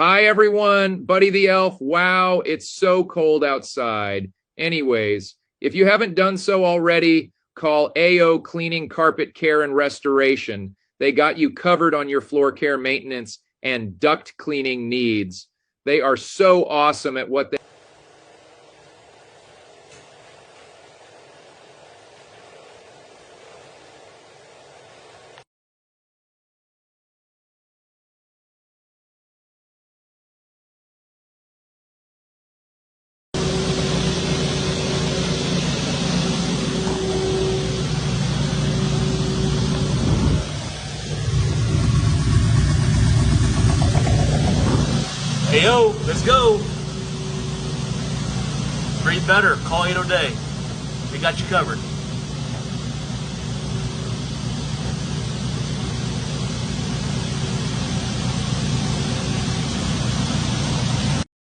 Hi, everyone. Buddy the Elf. Wow, it's so cold outside. Anyways, if you haven't done so already, call AOCleaning Carpet Care and Restoration. They got you covered on your floor care maintenance and duct cleaning needs. They are so awesome at what they Hey yo, let's go. Breathe better, call 8 day. We got you covered.